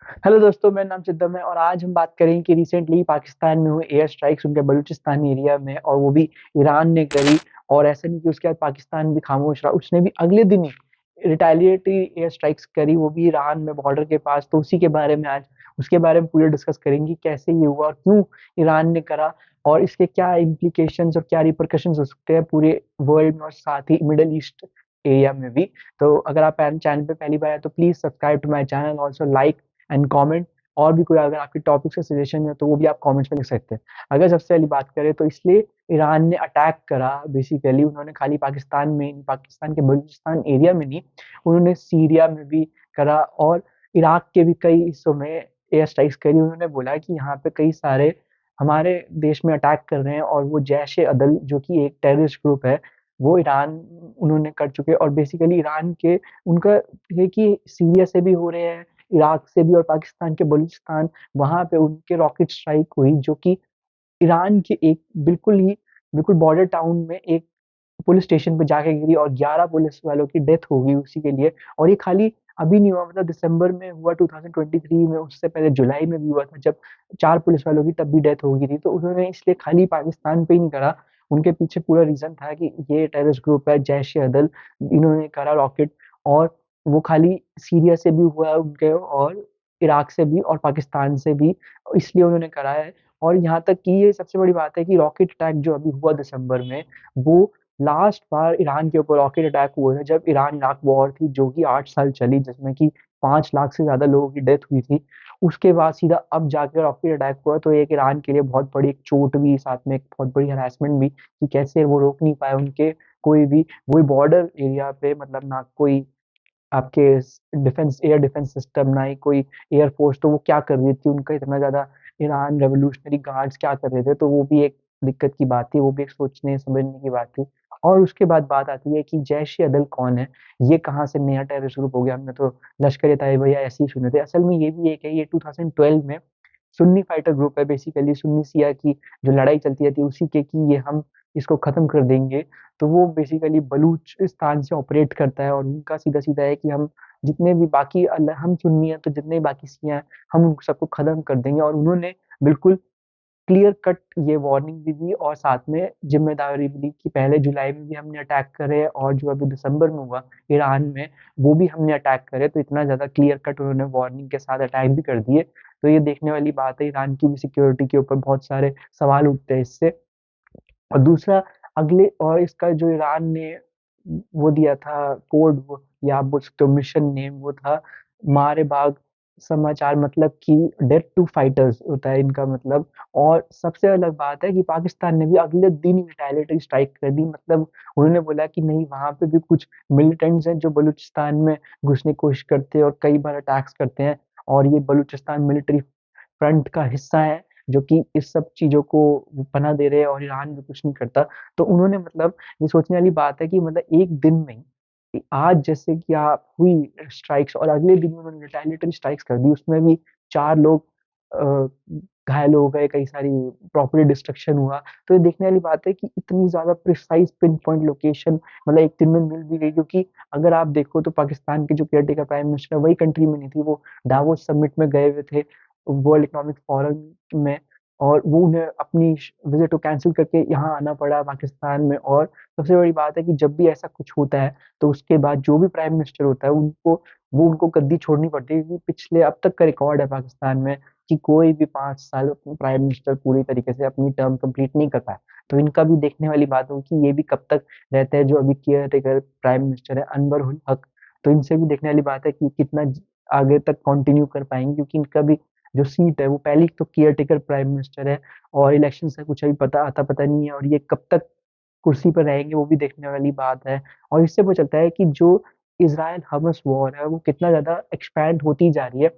Hello दोस्तों, मेरा नाम सिद्धम है और आज हम बात करेंगे कि रिसेंटली पाकिस्तान में हुए एयर स्ट्राइक्स उनके बलूचिस्तान एरिया में, और वो भी ईरान ने करी। और ऐसा नहीं कि उसके बाद पाकिस्तान भी खामोश रहा, उसने भी अगले दिन ही रिटेलिएटरी एयर स्ट्राइक्स करी, वो भी ईरान में बॉर्डर के पास। तो उसी के बारे में आज उसके बारे में पूरे डिस्कस करेंगे कि कैसे ये हुआ और क्यों ईरान ने करा, और इसके क्या इम्प्लीकेशंस और क्या रिपरकशंस हो सकते हैं पूरे वर्ल्ड में और साथ ही मिडल ईस्ट एरिया में भी। तो अगर आप चैनल पे पहली बार है तो please subscribe to my channel, also like and comment. और भी कोई अगर आपके टॉपिक्स का सजेशन है तो वो भी आप कमेंट्स में लिख सकते हैं। अगर सबसे पहली बात करें तो इसलिए ईरान ने अटैक करा, बेसिकली उन्होंने खाली पाकिस्तान में, पाकिस्तान के बलूचिस्तान एरिया में नहीं, उन्होंने सीरिया में भी करा और इराक के भी कई हिस्सों में एयर स्ट्राइक्स करी। उन्होंने बोला कि यहाँ पे कई सारे हमारे देश में अटैक कर रहे हैं, और वो जैश ए अदल जो कि एक टेररिस्ट ग्रुप है, वो ईरान उन्होंने कर चुके हैं। और बेसिकली ईरान के उनका ये कि सीरिया से भी हो रहे हैं, इराक से भी, और पाकिस्तान के बलूचिस्तान, वहां पे उनके रॉकेट स्ट्राइक हुई जो कि ईरान के एक बिल्कुल बॉर्डर टाउन में एक पुलिस स्टेशन पे जाके गिरी, और 11 पुलिस वालों की डेथ हो गई उसी के लिए। और ये खाली अभी नहीं हुआ, मतलब दिसंबर में हुआ 2023 में, उससे पहले जुलाई में भी हुआ था जब 4 पुलिस वालों की तब भी डेथ हो गई थी। तो उन्होंने इसलिए खाली पाकिस्तान पे ही नहीं करा, उनके पीछे पूरा रीजन था कि ये टेररिस्ट ग्रुप है जैश ए अदल, इन्होंने करा रॉकेट। और वो खाली सीरिया से भी हुआ उनके, और इराक से भी, और पाकिस्तान से भी, इसलिए उन्होंने करा है। और यहाँ तक कि ये सबसे बड़ी बात है कि रॉकेट अटैक जो अभी हुआ दिसंबर में, वो लास्ट बार ईरान के ऊपर रॉकेट अटैक हुआ था जब ईरान इराक वॉर थी जो कि 8 साल चली, जिसमें कि 5 लाख से ज्यादा लोगों की डेथ हुई थी। उसके बाद सीधा अब जाकर रॉकेट अटैक हुआ, तो एक ईरान के लिए बहुत बड़ी एक चोट भी, साथ में एक बहुत बड़ी हरासमेंट भी, कि कैसे वो रोक नहीं पाए उनके कोई भी, वही बॉर्डर एरिया पे, मतलब ना कोई आपके डिफेंस, एयर डिफेंस सिस्टम, ना ही कोई एयर फोर्स, तो वो क्या कर रही थी, उनका इतना ज्यादा ईरान रेवोल्यूशनरी गार्ड्स क्या कर रहे थे, तो वो भी एक दिक्कत की बात थी, वो भी एक सोचने समझने की बात थी। और उसके बाद बात आती है कि जैश ए अदल कौन है, ये कहाँ से नया टेररिस्ट ग्रुप हो गया। हमने तो लश्कर ए तैयबा या ऐसे ही सुने थे, असल में ये भी एक है, ये 2012 में सुन्नी फाइटर ग्रुप है, बेसिकली सुन्नी सिया की जो लड़ाई चलती रहती है उसी के, कि ये हम इसको खत्म कर देंगे। तो वो बेसिकली बलूचिस्तान से ऑपरेट करता है, और उनका सीधा सीधा है कि हम जितने भी बाकी हम सुन्नी हैं तो जितने भी बाकी सिया हैं हम उन सबको खत्म कर देंगे। और उन्होंने बिल्कुल क्लियर कट ये वार्निंग भी दी, और साथ में जिम्मेदारी भी दी कि पहले जुलाई में भी हमने अटैक करे, और जो अभी दिसंबर में हुआ ईरान में, वो भी हमने अटैक करे। तो इतना ज्यादा क्लियर कट उन्होंने वार्निंग के साथ अटैक भी कर दिए। तो ये देखने वाली बात है, ईरान की भी सिक्योरिटी के ऊपर बहुत सारे सवाल उठते हैं इससे। और दूसरा, अगले, और इसका जो ईरान ने वो दिया था कोड, वो या आप बोल सकते हो मिशन नेम, वो था मारे बाग समाचार, मतलब कि डेथ टू फाइटर्स होता है इनका मतलब। और सबसे अलग बात है कि पाकिस्तान ने भी अगले दिन रिटेलिएटरी स्ट्राइक कर दी, मतलब उन्होंने बोला कि नहीं, वहां पे भी कुछ मिलिटेंट्स हैं जो बलूचिस्तान में घुसने की कोशिश करते हैं और कई बार अटैक्स करते हैं, और ये बलूचिस्तान मिलिट्री फ्रंट का हिस्सा है जो कि इस सब चीजों को पनाह दे रहे हैं, और ईरान भी कुछ नहीं करता। तो उन्होंने मतलब, ये सोचने वाली बात है कि मतलब एक दिन में कि आज जैसे कि आप हुई स्ट्राइक्स, और अगले दिन उन्होंने रिटेलिएटरी स्ट्राइक्स कर दी, उसमें भी 4 लोग अ, घायल हो गए, कई सारी प्रॉपर्टी डिस्ट्रक्शन हुआ। तो ये देखने वाली बात है कि इतनी ज्यादा प्रिसाइज पिन पॉइंट लोकेशन मतलब एक दिन में मिल भी गई, क्योंकि अगर आप देखो तो पाकिस्तान के जो केयरटेकर प्राइम मिनिस्टर वही कंट्री में नहीं थी, वो डावोस समिट में गए हुए थे, वर्ल्ड इकोनॉमिक फोरम में, और वो उन्हें अपनी विजिट को कैंसिल करके यहाँ आना पड़ा पाकिस्तान में। और सबसे बड़ी बात है कि जब भी ऐसा कुछ होता है तो उसके बाद जो भी प्राइम मिनिस्टर होता है उनको गद्दी छोड़नी पड़ती है, क्योंकि पिछले अब तक का रिकॉर्ड है पाकिस्तान में कि कोई भी 5 साल प्राइम मिनिस्टर पूरी तरीके से अपनी टर्म कंप्लीट नहीं कर पाया। तो इनका भी देखने वाली बात होगी कि ये भी कब तक रहते हैं, जो अभी केयर टेकर प्राइम मिनिस्टर है अनवर उल हक। तो इनसे भी देखने वाली बात है कि कितना आगे तक कंटिन्यू कर पाएंगे, क्योंकि इनका भी जो सीट है वो पहली तो केयर टेकर प्राइम मिनिस्टर है, और इलेक्शन से कुछ अभी पता नहीं है, और ये कब तक कुर्सी पर रहेंगे वो भी देखने वाली बात है। और इससे पता चलता है कि जो इसराइल हमास वॉर है वो कितना ज्यादा एक्सपैंड होती जा रही है।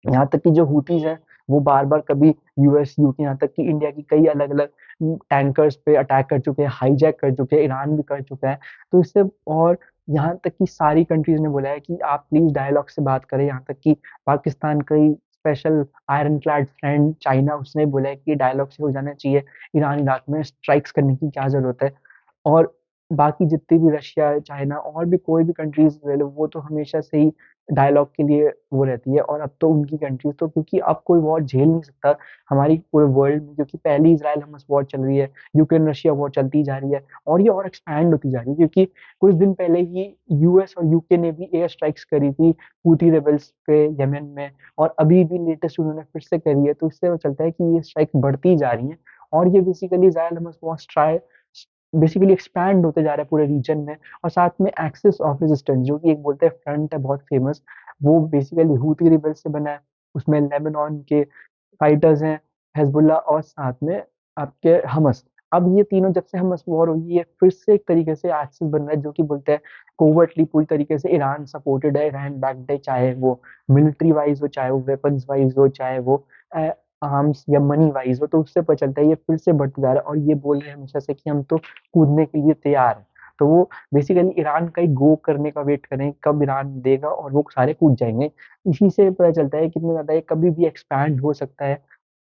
यहाँ तक कि जो हूतीज हैं वो बार बार कभी यूएस, यूके, यहाँ तक कि इंडिया की कई अलग अलग टैंकर्स पे अटैक कर चुके हैं, हाईजैक कर चुके हैं, ईरान भी कर चुका है। तो इससे, और यहाँ तक कि सारी कंट्रीज ने बोला है कि आप प्लीज डायलॉग से बात करें, यहाँ तक कि पाकिस्तान का ही special ironclad friend China, उसने बोला है कि डायलॉग से हो जाना चाहिए, ईरान इराक में स्ट्राइक्स करने की क्या जरूरत है। और बाकी जितने भी रशिया, चाइना और भी कोई भी कंट्रीज़ ले लो, वो तो हमेशा से ही डायलॉग के लिए वो रहती है और अब तो उनकी कंट्रीज़ तो क्योंकि अब कोई वॉर झेल नहीं सकता हमारी पूरे वर्ल्ड में क्योंकि पहले इज़राइल-हमास वॉर चल रही है, यूक्रेन-रशिया वॉर चलती जा रही है और ये और एक्सपैंड होती जा रही है क्योंकि कुछ दिन पहले ही यूएस और यूके ने भी एयर स्ट्राइक्स करी थी हूथी रेबेल्स पे यमन में और अभी भी लेटेस्ट उन्होंने फिर से करी है, तो इससे पता चलता है कि ये स्ट्राइक बढ़ती जा रही हैं और ये basically Israel-Hamas war basically expand होते जा रहा है पूरे रीजन में और साथ में एक्सिस ऑफ रेजिस्टेंस जो कि एक बोलते हैं फ्रंट है बहुत फेमस वो बेसिकली हूथी रिबेल्स से बना है उसमें लेबनान के फाइटर्स हैं हिजबुल्लाह और साथ में आपके हमस अब ये तीनों जब से हमस वॉर हुई है फिर से एक तरीके से एक्सिस बन रहा है जो कि बोलते हैं कोवर्टली पूरी तरीके से ईरान सपोर्टेड है ईरान बैक्ड है चाहे वो मिलिट्री वाइज हो चाहे वो वेपन्स वाइज हो चाहे वो आर्म्स या मनी वाइज हो तो उससे पता चलता है ये फिर से बढ़ते जा रहा है और ये बोल रहे हैं हमेशा से कि हम तो कूदने के लिए तैयार हैं तो वो बेसिकली ईरान का ही गो करने का वेट करें कब ईरान देगा और वो सारे कूद जाएंगे इसी से पता चलता है कितना ज्यादा ये कभी भी एक्सपैंड हो सकता है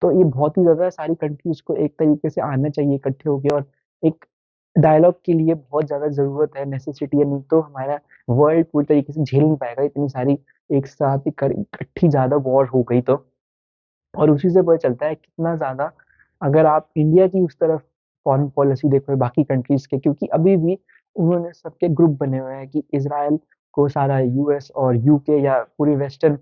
तो ये बहुत ही ज़्यादा सारी कंट्रीज़ को एक तरीके से आना चाहिए इकट्ठे होके और एक डायलॉग के लिए बहुत ज़्यादा ज़रूरत है, नेसेसिटी है, नहीं तो हमारा वर्ल्ड पूरी तरीके से झेल नहीं पाएगा इतनी सारी एक साथ इकट्ठी ज़्यादा वॉर हो गई तो। और उसी से पता चलता है कितना ज़्यादा अगर आप इंडिया की उस तरफ फॉरेन पॉलिसी देखो बाकी कंट्रीज़ के क्योंकि अभी भी उन्होंने सबके ग्रुप बने हुए हैं कि इज़राइल को सारा यूएस और यूके या पूरी वेस्टर्न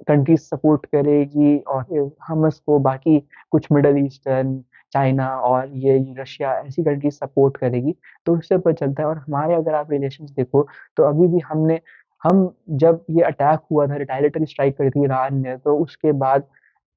कंट्रीज़ सपोर्ट करेगी और हमास को बाकी कुछ मिडल ईस्टर्न, चाइना और ये रशिया ऐसी कंट्रीज़ सपोर्ट करेगी। तो उससे पता चलता है और हमारे अगर आप रिलेशंस देखो तो अभी भी हम जब ये अटैक हुआ था रिटालिएटरी स्ट्राइक करी थी ईरान ने तो उसके बाद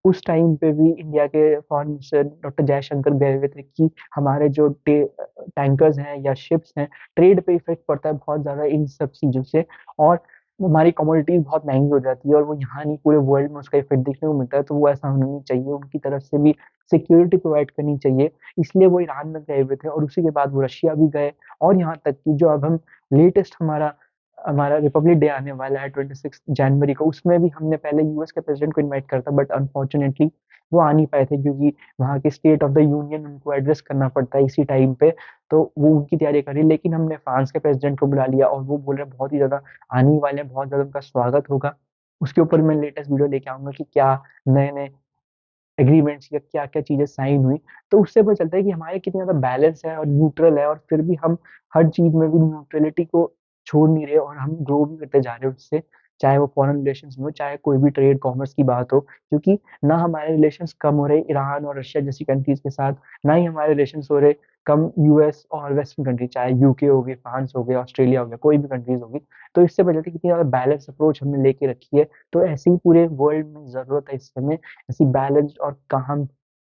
उस टाइम पे भी इंडिया के फॉरेन मिनिस्टर डॉक्टर जयशंकर गए हुए थे कि हमारे जो टैंकर्स हैं या शिप्स हैं ट्रेड पे इफेक्ट पड़ता है बहुत ज़्यादा इन सब चीज़ों से और हमारी कमोडिटीज़ बहुत महँगी हो जाती है और वो यहाँ नहीं पूरे वर्ल्ड में उसका इफेक्ट देखने को मिलता है, तो वो ऐसा होना नहीं चाहिए, उनकी तरफ से भी सिक्योरिटी प्रोवाइड करनी चाहिए, इसलिए वो ईरान में गए हुए थे और उसी के बाद वो रशिया भी गए और यहाँ तक कि जो अब हम लेटेस्ट हमारा हमारा रिपब्लिक डे आने वाला है 26 जनवरी को, उसमें भी हमने पहले यूएस के प्रेज़िडेंट को इनवाइट करा था बट अनफॉर्च्यूनेटली वो आ नहीं पाए थे क्योंकि वहाँ के स्टेट ऑफ द यूनियन उनको एड्रेस करना पड़ता है इसी टाइम पे, तो वो उनकी तैयारी करी लेकिन हमने फ्रांस के प्रेज़िडेंट को बुला लिया और वो बोल रहे हैं बहुत ही ज़्यादा आने ही वाले हैं, बहुत ज़्यादा उनका स्वागत होगा। उसके ऊपर मैं लेटेस्ट वीडियो लेके आऊँगा कि क्या नए-नए एग्रीमेंट्स या क्या-क्या चीज़ें साइन हुई, तो उससे पता चलता है कि हमारे कितने ज़्यादा बैलेंस है और न्यूट्रल है और फिर भी हम हर चीज़ में भी न्यूट्रलिटी को छोड़ नहीं रहे और हम ग्रो भी करते जा रहे हैं उससे, चाहे वो फॉरेन रिलेशंस में हो, चाहे कोई भी ट्रेड कॉमर्स की बात हो, क्योंकि ना हमारे रिलेशंस कम हो रहे ईरान और रशिया जैसी कंट्रीज़ के साथ, ना ही हमारे रिलेशंस हो रहे कम यूएस और वेस्टर्न कंट्री, चाहे यूके हो गई, फ्रांस हो गया, ऑस्ट्रेलिया हो गया, कोई भी कंट्रीज़ होगी। तो इससे पता चलता है कितनी ज़्यादा बैलेंस अप्रोच हमने लेके रखी है, तो ऐसे ही पूरे वर्ल्ड में ज़रूरत है इस समय ऐसी बैलेंस्ड और काम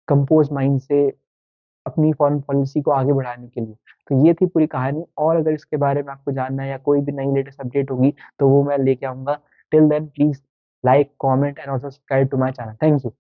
कंपोज़ माइंड से अपनी फॉरेन पॉलिसी को आगे बढ़ाने के लिए। तो ये थी पूरी कहानी और अगर इसके बारे में आपको जानना है या कोई भी नई लेटेस्ट अपडेट होगी, तो वो मैं लेके आऊँगा। Till then please like, comment and also subscribe to my channel. Thank you.